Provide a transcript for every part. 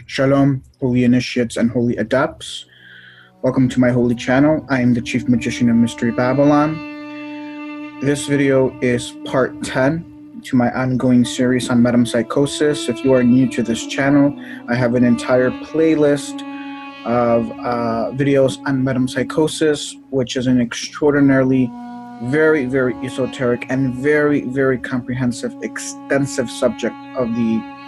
Shalom, holy initiates and holy adepts. Welcome to my holy channel. I am the Chief Magician of Mystery Babylon. This video is part 10 to my ongoing series on metempsychosis. If you are new to this channel, I have an entire playlist of videos on metempsychosis, which is an extraordinarily very esoteric and very comprehensive, extensive subject of the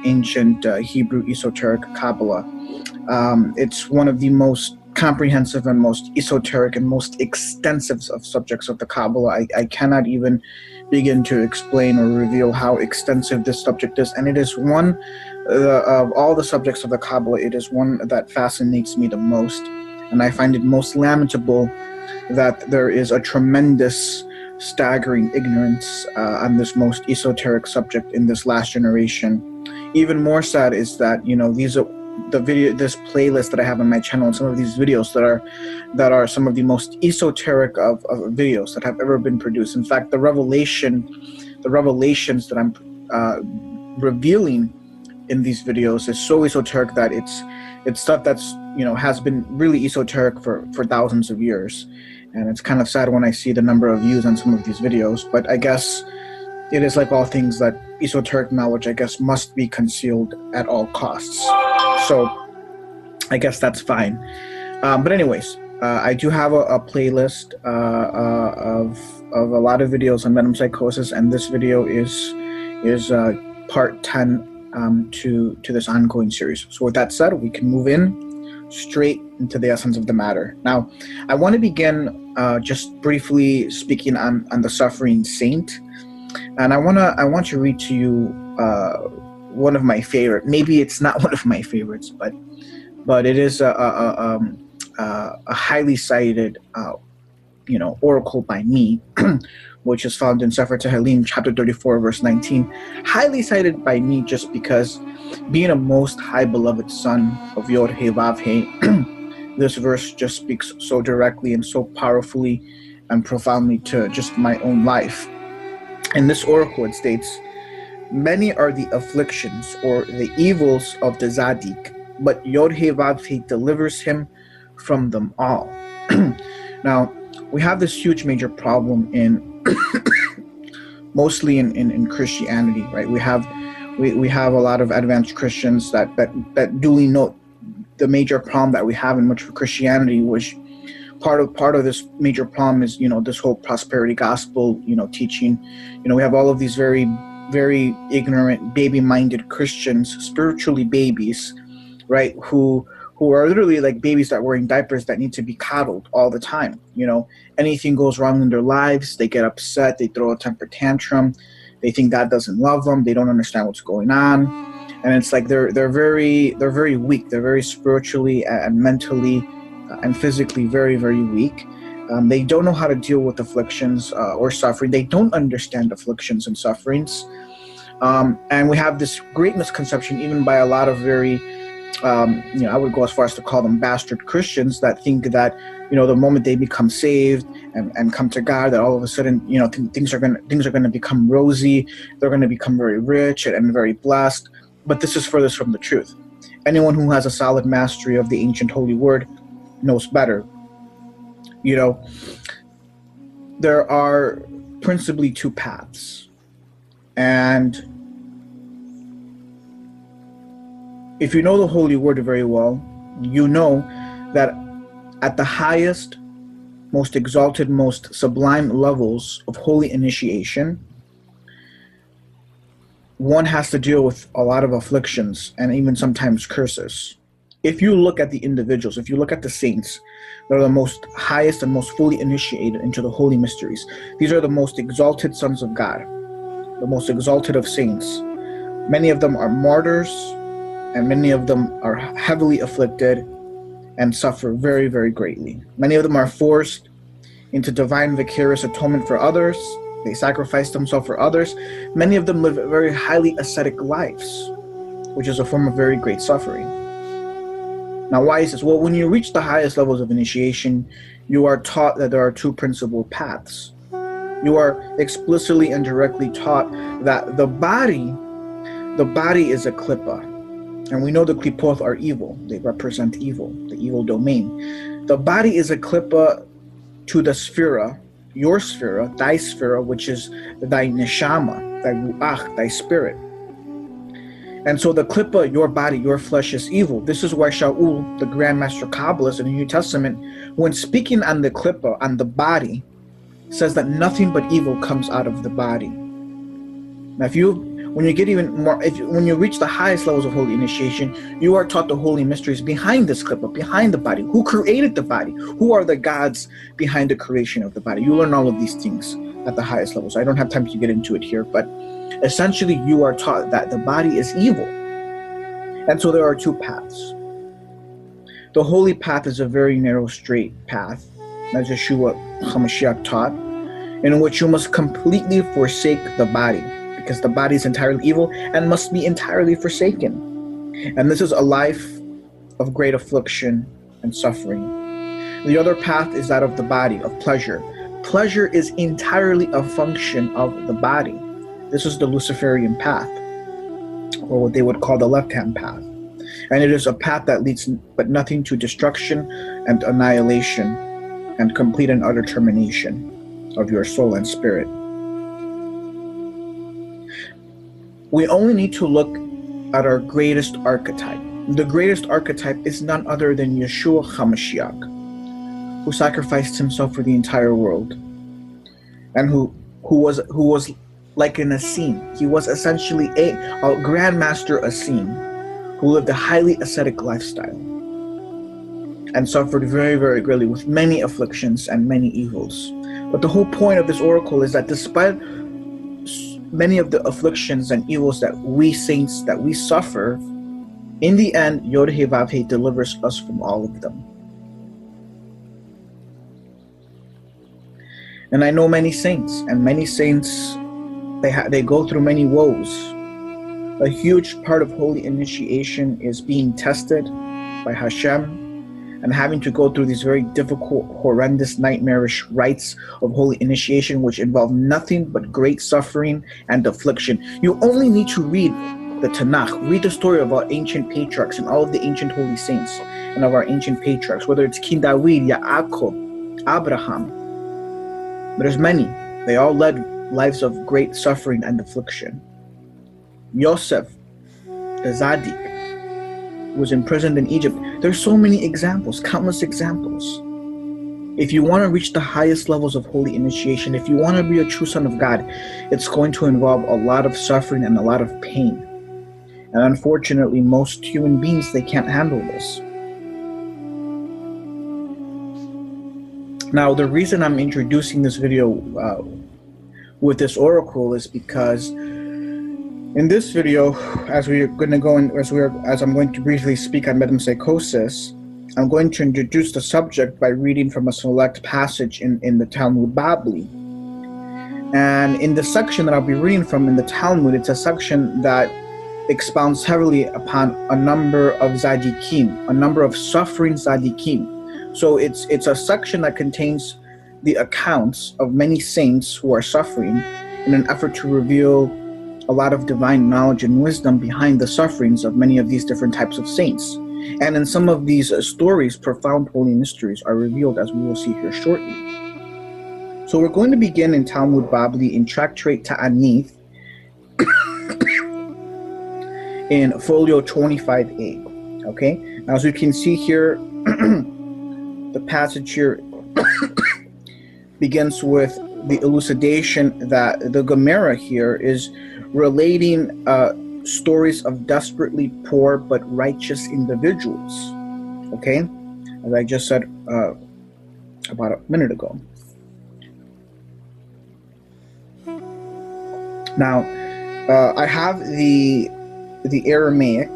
ancient Hebrew esoteric Kabbalah. It's one of the most comprehensive and most esoteric and most extensive of subjects of the Kabbalah. I cannot even begin to explain or reveal how extensive this subject is, and it is one of all the subjects of the Kabbalah. It is one that fascinates me the most, and I find it most lamentable that there is a tremendous, staggering ignorance on this most esoteric subject in this last generation. Even more sad is that, you know, these are this playlist that I have on my channel, and some of these videos that are some of the most esoteric of videos that have ever been produced. In fact, the revelations that I'm revealing in these videos is so esoteric that it's stuff that's, you know, has been really esoteric for thousands of years. And it's kind of sad when I see the number of views on some of these videos, but I guess it is like all things that esoteric knowledge, I guess, must be concealed at all costs. So I guess that's fine. But anyways, I do have a playlist of a lot of videos on metempsychosis, and this video is part 10 to this ongoing series. So with that said, we can move in straight into the essence of the matter. Now, I want to begin just briefly speaking on the suffering saint. And I want to read to you one of my favorite. Maybe it's not one of my favorites, but it is a highly cited, oracle by me, which is found in Sefer Tehillim, chapter 34, verse 19. Highly cited by me just because, being a most high beloved son of Yod He Vav He, this verse just speaks so directly and so powerfully and profoundly to just my own life. In this oracle, it states, "Many are the afflictions or the evils of the Zadik, but Yod He Vav He delivers him from them all." Now, we have this huge major problem in mostly in Christianity, right? We have a lot of advanced Christians that duly note the major problem that we have in much of Christianity, which part of this major problem is, you know, this whole prosperity gospel, you know, teaching. You know, we have all of these very ignorant, baby-minded Christians, spiritually babies, right, who are literally like babies that are wearing diapers that need to be coddled all the time. You know, anything goes wrong in their lives, they get upset, they throw a temper tantrum, they think God doesn't love them, they don't understand what's going on, and it's like they're very weak. They're very spiritually and mentally and physically very weak. They don't know how to deal with afflictions or suffering. They don't understand afflictions and sufferings, and we have this great misconception, even by a lot of very I would go as far as to call them bastard Christians, that think that, you know, the moment they become saved and come to God, that all of a sudden, you know, things are gonna become rosy. They're gonna become very rich and very blessed. But this is furthest from the truth. Anyone who has a solid mastery of the ancient holy word knows better. You know, there are principally two paths, and if you know the holy word very well, you know that at the highest, most exalted, most sublime levels of holy initiation, one has to deal with a lot of afflictions and even sometimes curses. If you look at the individuals, if you look at the saints, they're the most highest and most fully initiated into the holy mysteries. These are the most exalted sons of God, the most exalted of saints. Many of them are martyrs, and many of them are heavily afflicted and suffer very greatly. Many of them are forced into divine vicarious atonement for others. They sacrifice themselves for others. Many of them live very highly ascetic lives, which is a form of very great suffering. Now, why is this? Well, when you reach the highest levels of initiation, you are taught that there are two principal paths. You are explicitly and directly taught that the body is a klippa. And we know the klipoth are evil. They represent evil, the evil domain. The body is a klippa to the sphera, your sphera, thy sphera, which is thy neshama, thy ruach, thy spirit. And so the klippa, your body, your flesh, is evil. This is why Shaul, the Grand Master Kabbalist in the New Testament, when speaking on the klippa, on the body, says that nothing but evil comes out of the body. Now, when you get even more, when you reach the highest levels of holy initiation, you are taught the holy mysteries behind this klippa, behind the body. Who created the body? Who are the gods behind the creation of the body? You learn all of these things at the highest levels. I don't have time to get into it here, but essentially you are taught that the body is evil. And so there are two paths. The holy path is a very narrow, straight path, as Yeshua HaMashiach taught, in which you must completely forsake the body, because the body is entirely evil and must be entirely forsaken. And this is a life of great affliction and suffering. The other path is that of the body, of pleasure. Pleasure is entirely a function of the body. This is the Luciferian path, or what they would call the left-hand path. And it is a path that leads but nothing to destruction and annihilation and complete and utter termination of your soul and spirit. We only need to look at our greatest archetype. The greatest archetype is none other than Yeshua HaMashiach, who sacrificed himself for the entire world, and who was like an Essene. He was essentially a Grand Master Essene who lived a highly ascetic lifestyle and suffered very, very greatly with many afflictions and many evils. But the whole point of this oracle is that despite many of the afflictions and evils that we saints, that we suffer, in the end, Yod-Heh Vav-Heh delivers us from all of them. And I know many saints, and many saints, they go through many woes. A huge part of holy initiation is being tested by Hashem and having to go through these very difficult, horrendous, nightmarish rites of holy initiation, which involve nothing but great suffering and affliction. You only need to read the Tanakh, read the story of our ancient patriarchs and all of the ancient holy saints and of our ancient patriarchs, whether it's King David, Yaakov, Abraham. There's many. They all led lives of great suffering and affliction. Yosef, the Zadik, was imprisoned in Egypt. There's so many examples, countless examples. If you want to reach the highest levels of holy initiation, if you want to be a true son of God, it's going to involve a lot of suffering and a lot of pain. And unfortunately, most human beings, they can't handle this. Now, the reason I'm introducing this video with this oracle is because in this video, as I'm going to briefly speak on metempsychosis, I'm going to introduce the subject by reading from a select passage in the Talmud Babli. And in the section that I'll be reading from in the Talmud, it's a section that expounds heavily upon a number of tzaddikim, a number of suffering tzaddikim. So it's a section that contains the accounts of many saints who are suffering in an effort to reveal a lot of divine knowledge and wisdom behind the sufferings of many of these different types of saints. And in some of these stories, profound holy mysteries are revealed, as we will see here shortly. So we're going to begin in Talmud Babli in Tractate Ta'anith in folio 25a. Okay, now as you can see here, the passage here begins with the elucidation that the Gemara here is relating stories of desperately poor but righteous individuals, okay, as I just said about a minute ago. Now, I have the Aramaic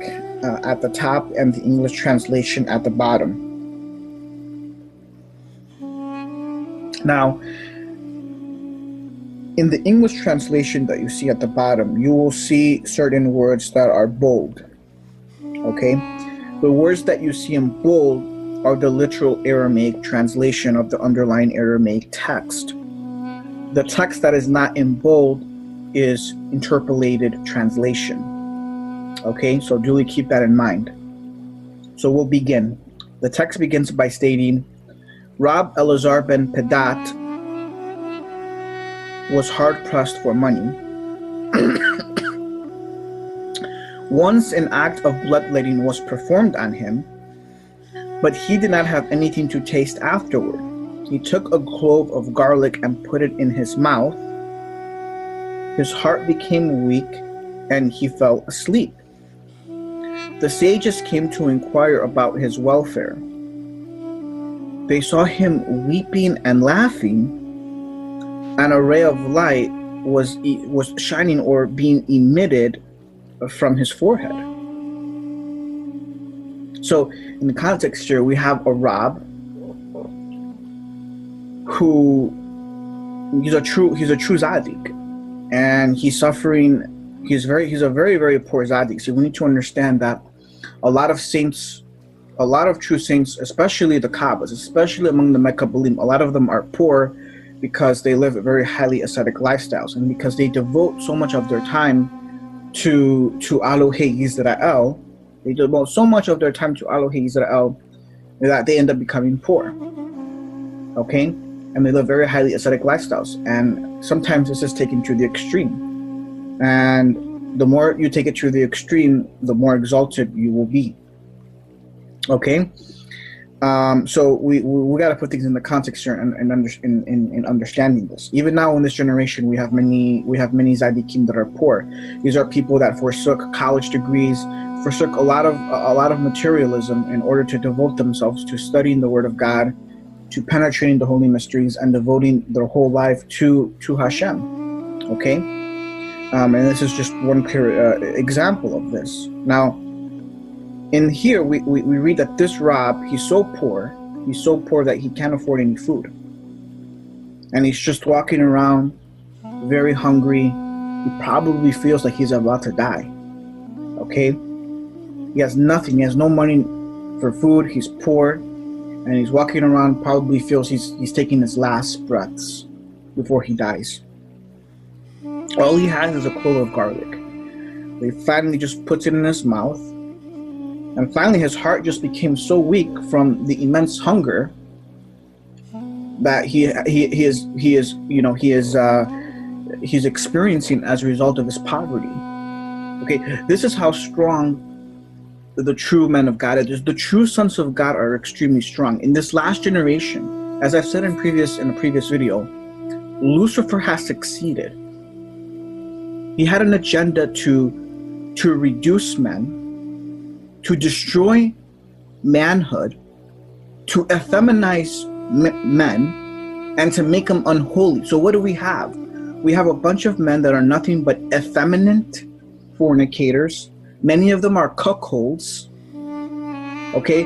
at the top and the English translation at the bottom. Now, in the English translation that you see at the bottom, you will see certain words that are bold, okay? The words that you see in bold are the literal Aramaic translation of the underlying Aramaic text. The text that is not in bold is interpolated translation. Okay, so duly keep that in mind. So we'll begin. The text begins by stating, Rab Elazar ben Pedat was hard-pressed for money. Once an act of bloodletting was performed on him, but he did not have anything to taste afterward. He took a clove of garlic and put it in his mouth. His heart became weak, and he fell asleep. The sages came to inquire about his welfare. They saw him weeping and laughing. An ray of light was shining or being emitted from his forehead. So in the context here, we have a Rab who he's a true Zadik, and he's suffering. He's a very, very poor Zadik. So we need to understand that a lot of true saints, especially the Kabbas, especially among the Mekabalim, a lot of them are poor because they live very highly ascetic lifestyles, and because they devote so much of their time to Elohei Yisrael, they devote so much of their time to Elohei Yisrael that they end up becoming poor. Okay? And they live very highly ascetic lifestyles. And sometimes this is taken to the extreme. And the more you take it to the extreme, the more exalted you will be. Okay? So we got to put things in the context here and understanding this. Even now in this generation, we have many Zadikim that are poor. These are people that forsook college degrees, forsook a lot of materialism in order to devote themselves to studying the Word of God, to penetrating the holy mysteries, and devoting their whole life to Hashem. Okay, and this is just one clear example of this. Now, in here, we read that this Rab, he's so poor that he can't afford any food. And he's just walking around, very hungry. He probably feels like he's about to die. Okay? He has nothing. He has no money for food. He's poor. And he's walking around, probably feels he's taking his last breaths before he dies. All he has is a clove of garlic. He finally just puts it in his mouth. And finally, his heart just became so weak from the immense hunger that he's experiencing as a result of his poverty. Okay, this is how strong the true men of God is. The true sons of God are extremely strong. In this last generation, as I've said in a previous video, Lucifer has succeeded. He had an agenda to reduce men, to destroy manhood, to effeminize men, and to make them unholy. So what do we have? We have a bunch of men that are nothing but effeminate fornicators. Many of them are cuckolds. Okay?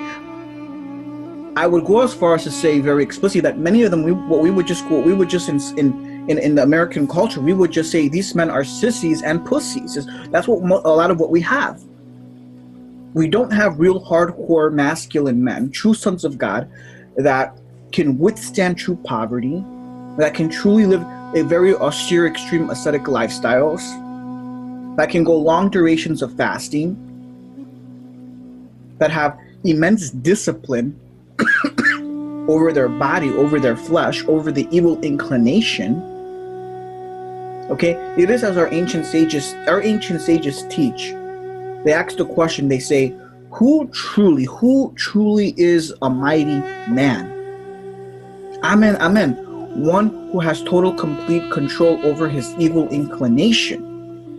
I would go as far as to say very explicitly that many of them, in the American culture, we would just say these men are sissies and pussies. That's what a lot of what we have. We don't have real hardcore masculine men, true sons of God, that can withstand true poverty, that can truly live a very austere, extreme ascetic lifestyles, that can go long durations of fasting, that have immense discipline over their body, over their flesh, over the evil inclination. Okay, it is as our ancient sages teach. They ask the question, they say, who truly is a mighty man? Amen, amen. One who has total, complete control over his evil inclination.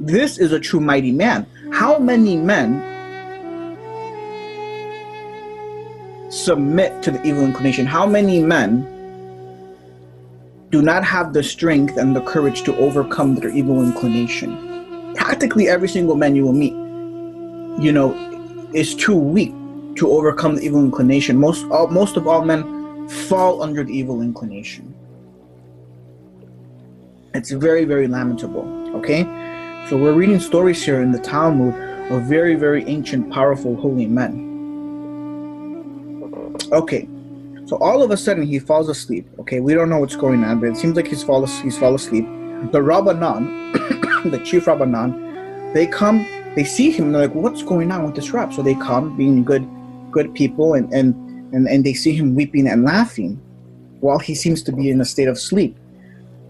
This is a true mighty man. How many men submit to the evil inclination? How many men do not have the strength and the courage to overcome their evil inclination? Practically every single man you will meet, is too weak to overcome the evil inclination. Most of all men fall under the evil inclination. It's very, very lamentable. Okay, so we're reading stories here in the Talmud of very, very ancient, powerful, holy men. Okay, so all of a sudden he falls asleep. Okay, we don't know what's going on, but it seems like he's fall asleep. The Rabbanan, the chief Rabbanan, they come they see him and they're like, what's going on with this Rab? So they come, being good people, and they see him weeping and laughing while he seems to be in a state of sleep.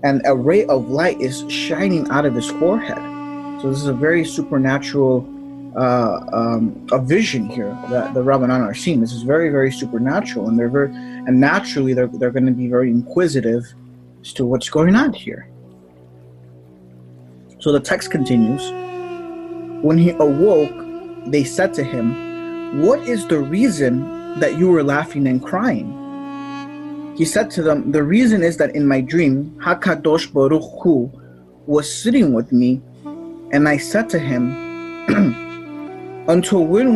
And a ray of light is shining out of his forehead. So this is a very supernatural a vision here that the Rabbanan are seeing. This is very, very supernatural, and naturally they're going to be very inquisitive as to what's going on here. So the text continues. When he awoke, they said to him, "What is the reason that you were laughing and crying?" He said to them, "The reason is that in my dream, HaKadosh Baruch Hu was sitting with me, and I said to him, until when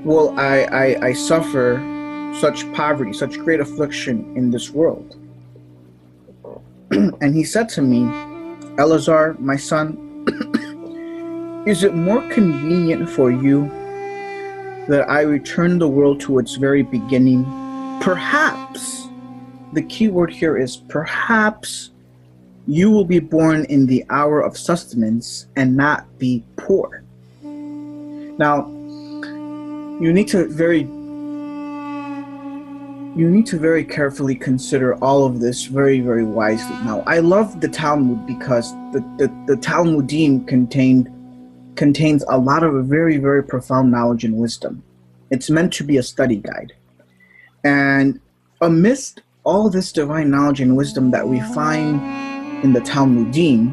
will I suffer such poverty, such great affliction in this world?" And he said to me, "Elazar, my son, is it more convenient for you that I return the world to its very beginning? Perhaps," the key word here is perhaps, "you will be born in the hour of sustenance and not be poor." Now, you need to very carefully consider all of this very, very wisely. Now, I love the Talmud because the Talmudim contains a lot of very, very profound knowledge and wisdom. It's meant to be a study guide. And amidst all this divine knowledge and wisdom that we find in the Talmudim,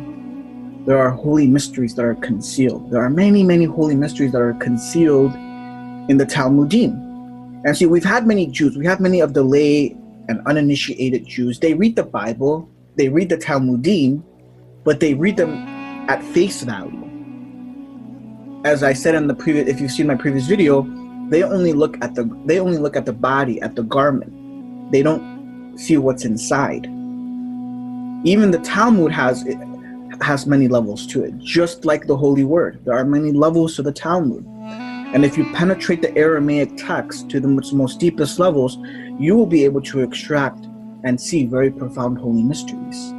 there are holy mysteries that are concealed. There are many, many holy mysteries that are concealed in the Talmudim. And see, we've had many Jews. We have many of the lay and uninitiated Jews. They read the Bible, they read the Talmudim, but they read them at face value. As I said in the previous, if you've seen my previous video, they only look at the body, at the garment. They don't see what's inside. Even the Talmud has many levels to it, just like the Holy Word. There are many levels to the Talmud. And if you penetrate the Aramaic text to the most deepest levels, you will be able to extract and see very profound holy mysteries.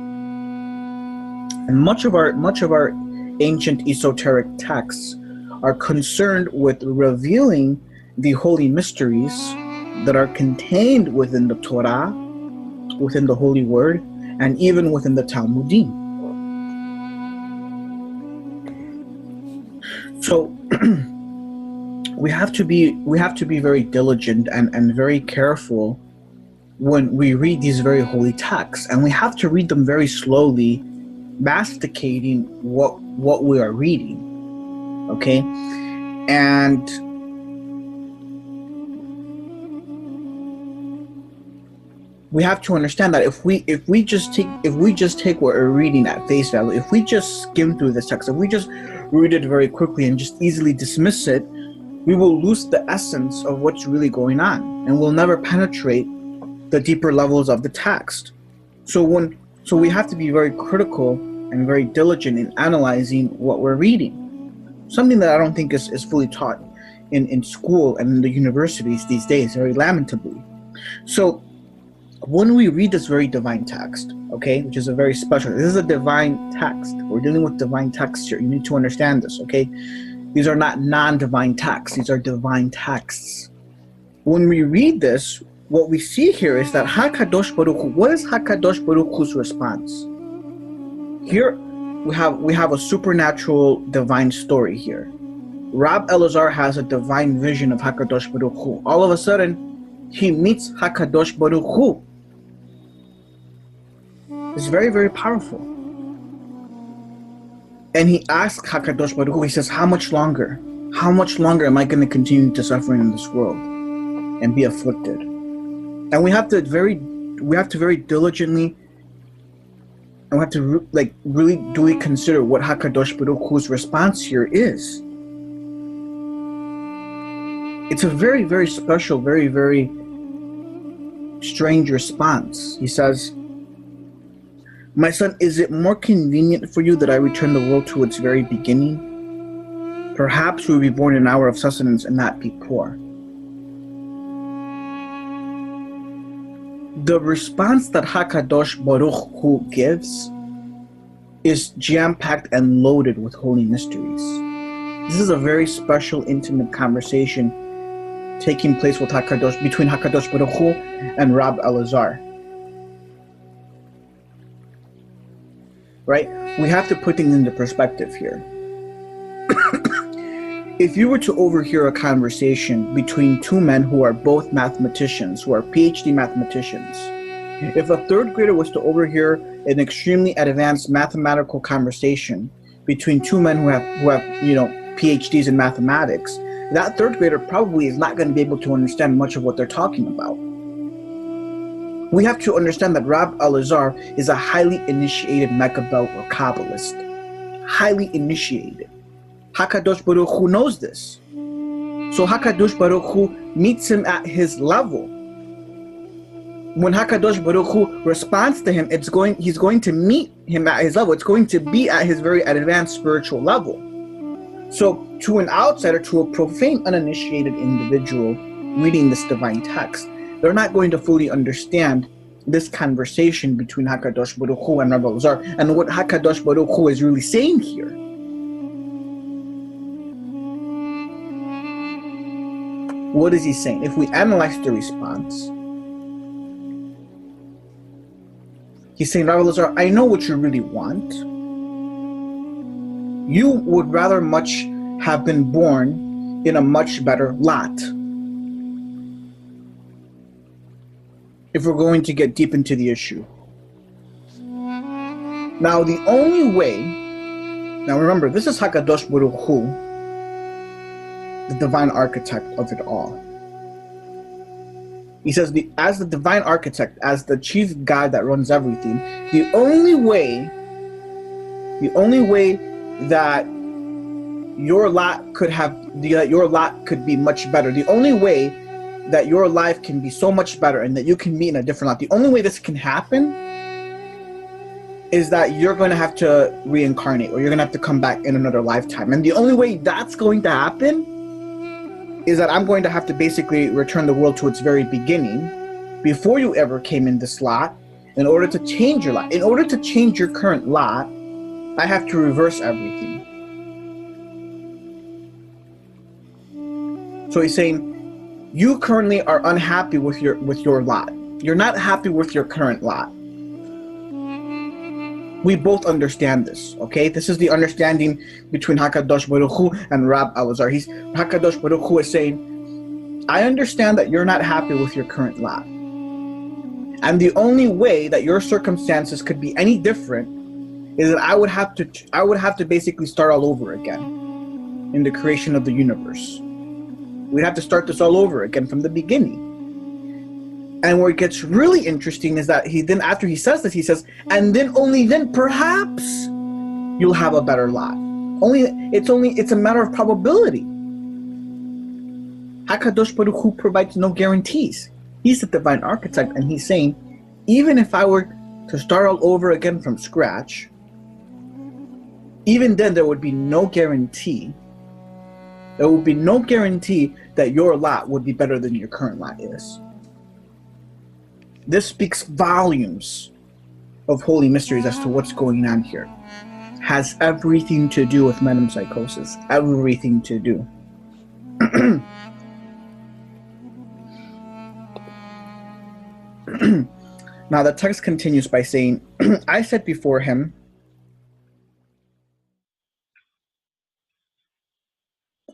And much of our ancient esoteric texts are concerned with revealing the holy mysteries that are contained within the Torah, within the Holy Word, and even within the Talmudim. So we have to be very diligent and very careful when we read these very holy texts, and we have to read them very slowly, masticating what we are reading. Okay, and we have to understand that if we just take what we're reading at face value, if we just skim through this text, if we just read it very quickly and just easily dismiss it, we will lose the essence of what's really going on, and we'll never penetrate the deeper levels of the text. So we have to be very critical and very diligent in analyzing what we're reading. Something that I don't think is fully taught in school and in the universities these days, very lamentably. So when we read this very divine text, okay, which is a very special, this is a divine text. We're dealing with divine texts here. You need to understand this, okay? These are not non-divine texts. These are divine texts. When we read this, what we see here is that HaKadosh Baruch Hu, what is HaKadosh Baruch Hu's response? Here we have a supernatural divine story here. Rab Elazar has a divine vision of HaKadosh Baruch Hu. All of a sudden, he meets HaKadosh Baruch Hu. It's very, very powerful. And he asks HaKadosh Baruch Hu, he says, how much longer? How much longer am I going to continue to suffer in this world and be afflicted? And we have to very diligently, and we have to really duly consider what HaKadosh Baruch Hu's response here is. It's a very, very special, very, very strange response. He says, "My son, is it more convenient for you that I return the world to its very beginning? Perhaps we will be born in an hour of sustenance and not be poor." The response that HaKadosh Baruch Hu gives is jam-packed and loaded with holy mysteries. This is a very special, intimate conversation taking place with between Hakadosh Baruch Hu and Rab Elazar. Right? We have to put things into perspective here. If you were to overhear a conversation between two men who are both mathematicians, who are PhD mathematicians, if a third grader was to overhear an extremely advanced mathematical conversation between two men who have PhDs in mathematics, that third grader probably is not going to be able to understand much of what they're talking about. We have to understand that Rab Elazar is a highly initiated Mekabel or Kabbalist. Highly initiated. Hakadosh Baruch Hu knows this. So Hakadosh Baruch Hu meets him at his level. When Hakadosh Baruch Hu responds to him, he's going to meet him at his level. It's going to be at his very advanced spiritual level. So to an outsider, to a profane, uninitiated individual reading this divine text, they're not going to fully understand this conversation between Hakadosh Baruch Hu and Rab Elazar and what Hakadosh Baruch Hu is really saying here. What is he saying? If we analyze the response, he's saying, Rab Elazar, I know what you really want. You would rather much have been born in a much better lot. If we're going to get deep into the issue. Now the only way, now remember, this is Hakadosh Baruch Hu, the divine architect of it all. He says, as the divine architect, as the chief God that runs everything, the only way that your lot could be much better, the only way that your life can be so much better and that you can meet in a different lot, the only way this can happen is that you're going to have to reincarnate, or you're going to have to come back in another lifetime. And the only way that's going to happen is that I'm going to have to basically return the world to its very beginning, before you ever came in this lot, in order to change your lot. In order to change your current lot, I have to reverse everything. So he's saying, you currently are unhappy with your lot. You're not happy with your current lot. We both understand this, okay? This is the understanding between Hakadosh Baruch Hu and Rab Elazar. Hakadosh Baruch Hu is saying, I understand that you're not happy with your current lot. And the only way that your circumstances could be any different is that I would have to basically start all over again in the creation of the universe. We'd have to start this all over again from the beginning. And where it gets really interesting is that after he says this, he says, and then only then perhaps you'll have a better lot. It's a matter of probability. Hakadosh Baruch Hu provides no guarantees. He's the divine architect, and he's saying, even if I were to start all over again from scratch, even then there would be no guarantee. There would be no guarantee that your lot would be better than your current lot is. This speaks volumes of holy mysteries as to what's going on here. Has everything to do with metempsychosis. Everything to do. Now the text continues by saying, I said before him,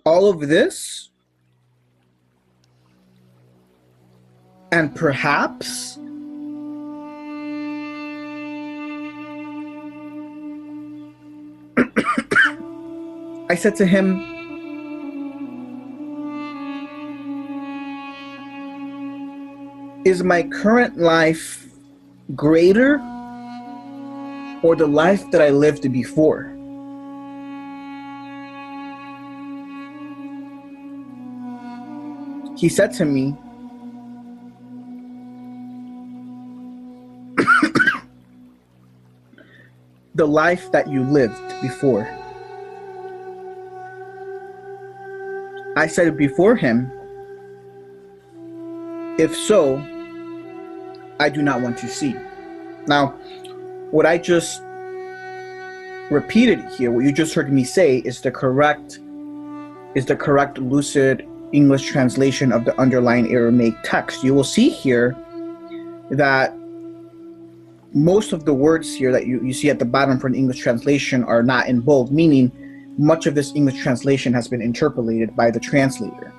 all of this, and perhaps I said to him, is my current life greater or the life that I lived before? He said to me, the life that you lived before. I said before him, if so, I do not want to see. Now, what I just repeated here, what you just heard me say, is the correct lucid English translation of the underlying Aramaic text. You will see here that most of the words here that you see at the bottom for an English translation are not in bold, meaning much of this English translation has been interpolated by the translator.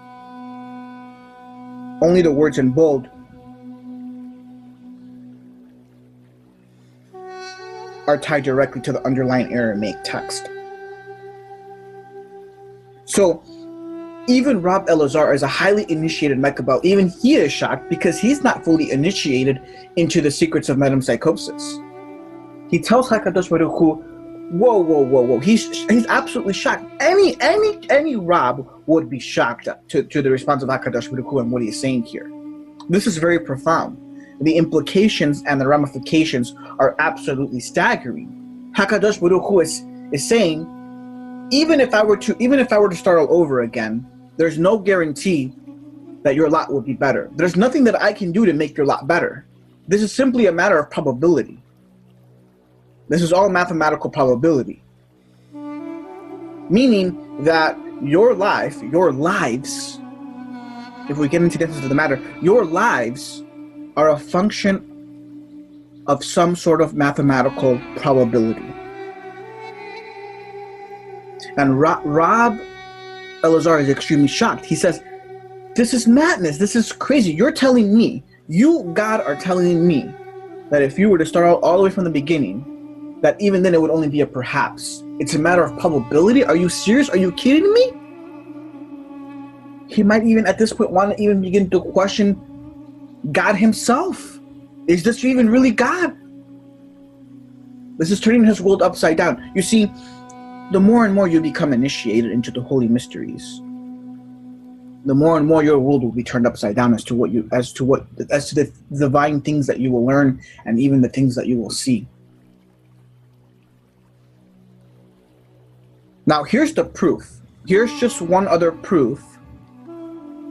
Only the words in bold are tied directly to the underlying Aramaic text. So even Rab Elazar, is a highly initiated Mekabal, even he is shocked because he's not fully initiated into the secrets of metempsychosis. He tells HaKadosh Baruch Hu, whoa. He's absolutely shocked. Any Rab would be shocked to the response of HaKadosh Baruch Hu and what he's saying here. This is very profound. The implications and the ramifications are absolutely staggering. HaKadosh Baruch Hu is saying, even if I were to start all over again, there's no guarantee that your lot will be better. There's nothing that I can do to make your lot better. This is simply a matter of probability. This is all mathematical probability. Meaning that your lives, if we get into the essence of the matter, your lives are a function of some sort of mathematical probability. And Rab Elazar is extremely shocked. He says, this is madness. This is crazy. You're telling me, you, God, are telling me that if you were to start out all the way from the beginning, that even then it would only be a perhaps. It's a matter of probability. Are you serious? Are you kidding me? He might even at this point want to even begin to question God himself. Is this even really God? This is turning his world upside down. You see, the more and more you become initiated into the holy mysteries, the more and more your world will be turned upside down as to the divine things that you will learn and even the things that you will see. Now here's the proof. Here's just one other proof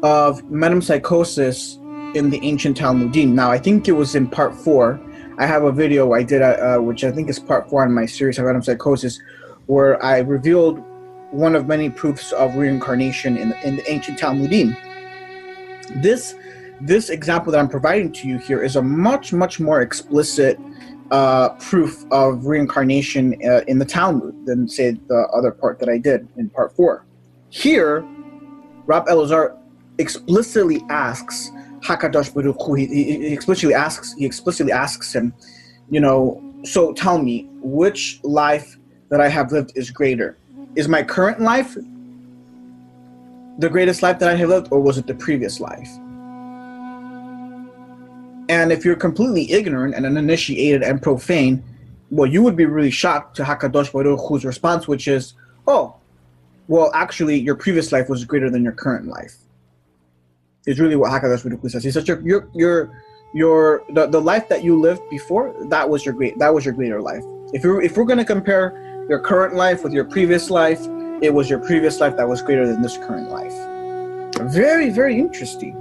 of metempsychosis in the ancient Talmudim. Now I think it was in part 4. I have a video I did, which I think is part 4 in my series of metempsychosis, where I revealed one of many proofs of reincarnation in the ancient Talmudim. This example that I'm providing to you here is a much more explicit proof of reincarnation in the Talmud than, say, the other part that I did in part 4. Here, Rab Elazar explicitly asks HaKadosh Baruch Hu, he explicitly asks him, so tell me, which life that I have lived is greater? Is my current life the greatest life that I have lived, or was it the previous life? And if you're completely ignorant and uninitiated and profane, well, you would be really shocked to HaKadosh Baruch Hu's response, which is, oh, well, actually, your previous life was greater than your current life. Is really what HaKadosh Baruch Hu says. He says, the life that you lived before, that was your greater life. If we're going to compare your current life with your previous life, it was your previous life that was greater than this current life. Very interesting,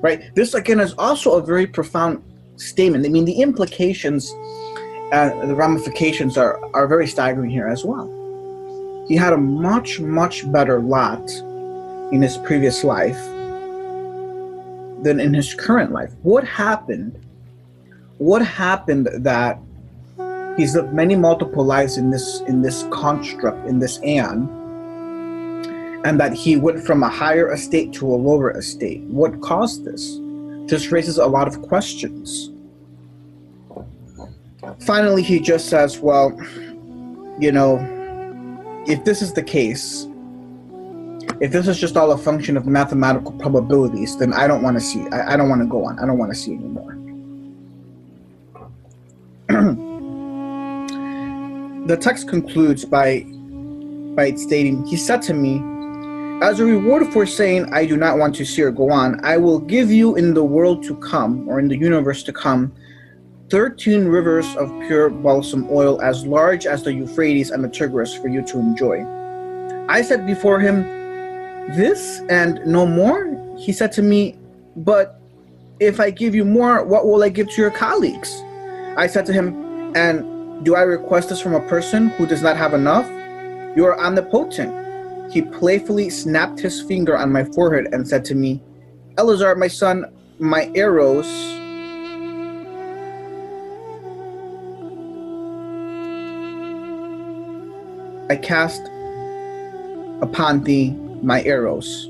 right? This again is also a very profound statement. I mean, the implications and the ramifications are very staggering here as well. He had a much better lot in his previous life than in his current life. What happened that he's lived many multiple lives in this construct, in this aeon, and that he went from a higher estate to a lower estate? What caused this? This raises a lot of questions. Finally, he just says, well, if this is the case, if this is just all a function of mathematical probabilities, then I don't want to see. I don't want to go on. I don't want to see anymore. The text concludes by stating, he said to me, as a reward for saying I do not want to see or go on, I will give you in the world to come, or in the universe to come, 13 rivers of pure balsam oil as large as the Euphrates and the Tigris for you to enjoy. I said before him, this and no more? He said to me, but if I give you more, what will I give to your colleagues? I said to him, and Do I request this from a person who does not have enough? You are omnipotent. He playfully snapped his finger on my forehead and said to me, Eleazar, my son, my arrows I cast upon thee my arrows.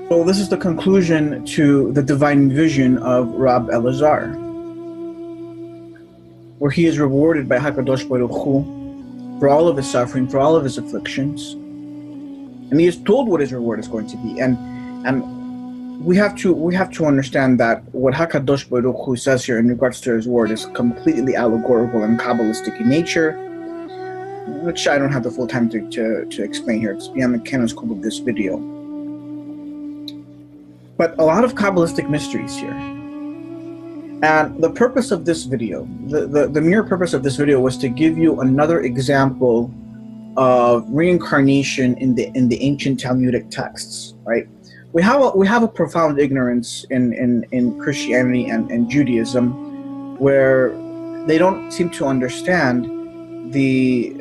So this is the conclusion to the divine vision of Rab Eleazar, where he is rewarded by Hakadosh Baruch Hu for all of his suffering, for all of his afflictions, and he is told what his reward is going to be. And we have to understand that what Hakadosh Baruch Hu says here in regards to his word is completely allegorical and Kabbalistic in nature, which I don't have the full time to explain here. It's beyond the canon scope of this video. But a lot of Kabbalistic mysteries here. And the purpose of this video, the mere purpose of this video was to give you another example of reincarnation in the ancient Talmudic texts, right? We have a profound ignorance in Christianity and Judaism, where they don't seem to understand the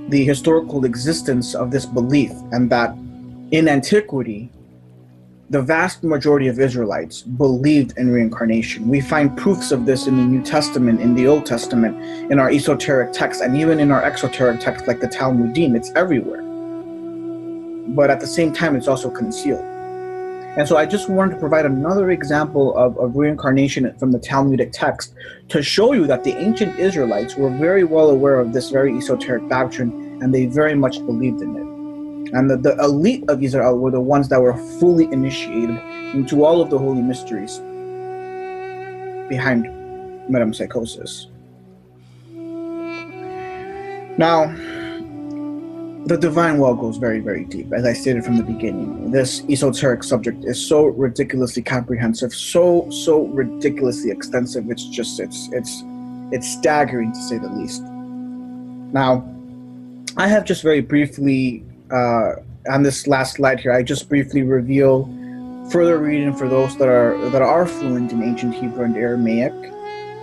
historical existence of this belief, and that in antiquity, the vast majority of Israelites believed in reincarnation. We find proofs of this in the New Testament, in the Old Testament, in our esoteric texts, and even in our exoteric texts like the Talmudim. It's everywhere. But at the same time, it's also concealed. And so I just wanted to provide another example of reincarnation from the Talmudic text to show you that the ancient Israelites were very well aware of this very esoteric doctrine, and they very much believed in it. And the elite of Israel were the ones that were fully initiated into all of the holy mysteries behind metempsychosis. Now, the divine well goes very, very deep. As I stated from the beginning, this esoteric subject is so ridiculously comprehensive, so ridiculously extensive. It's just it's staggering, to say the least. Now, I have just very briefly on this last slide here, I just briefly reveal further reading for those that are fluent in ancient Hebrew and Aramaic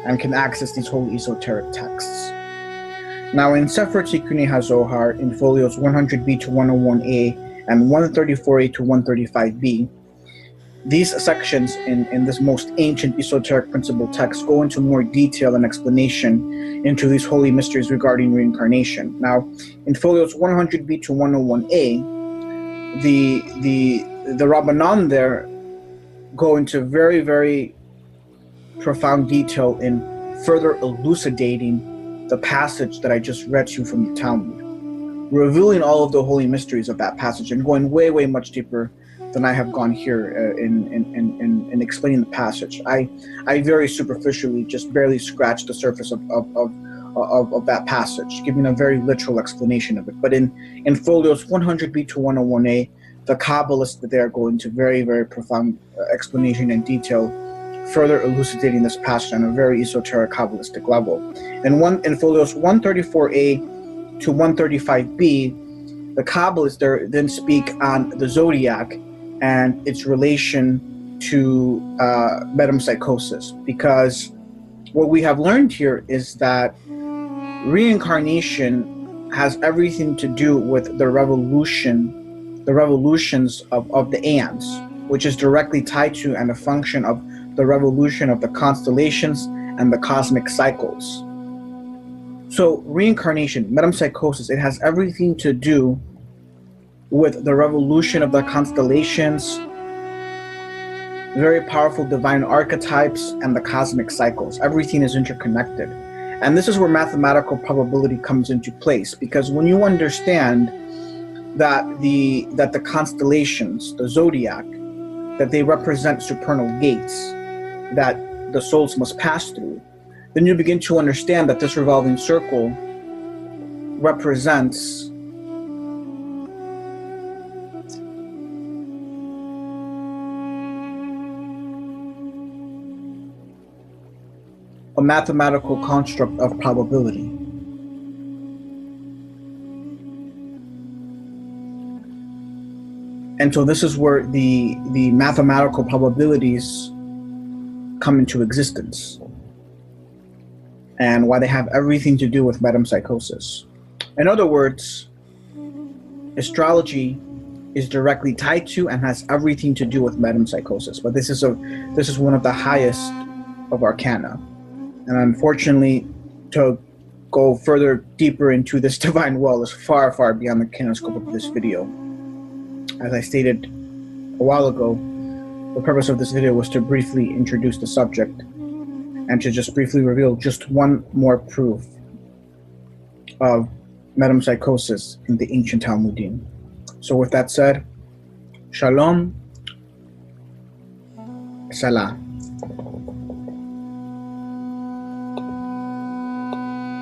and can access these holy esoteric texts. Now, in Sefer Tikkunei HaZohar, in folios 100b to 101a and 134a to 135b, these sections in this most ancient esoteric principle text go into more detail and explanation into these holy mysteries regarding reincarnation. Now, in folios 100b to 101a, the Rabbanan there go into very, very profound detail in further elucidating the passage that I just read to you from the Talmud, revealing all of the holy mysteries of that passage and going way, way much deeper than I have gone here in explaining the passage. I very superficially just barely scratched the surface of that passage, giving a very literal explanation of it. But in folios 100b to 101a, the Kabbalists there go into very, very profound explanation and detail, further elucidating this passage on a very esoteric Kabbalistic level. And in folios 134a to 135b, the Kabbalists there then speak on the zodiac and its relation to metempsychosis, because what we have learned here is that reincarnation has everything to do with the revolutions of the aeons, which is directly tied to and a function of the revolution of the constellations and the cosmic cycles. So reincarnation, metempsychosis, it has everything to do with the revolution of the constellations, very powerful divine archetypes, and the cosmic cycles. Everything is interconnected. And this is where mathematical probability comes into place, because when you understand that the constellations, the zodiac, that they represent supernal gates that the souls must pass through, then you begin to understand that this revolving circle represents a mathematical construct of probability. And so this is where the mathematical probabilities come into existence, and why they have everything to do with metempsychosis. In other words, astrology is directly tied to and has everything to do with metempsychosis. But this is one of the highest of arcana. And unfortunately, to go further deeper into this divine well is far, far beyond the kinescope of this video. As I stated a while ago, the purpose of this video was to briefly introduce the subject and to just briefly reveal just one more proof of metempsychosis in the ancient Talmudim. So with that said, Shalom, Salah.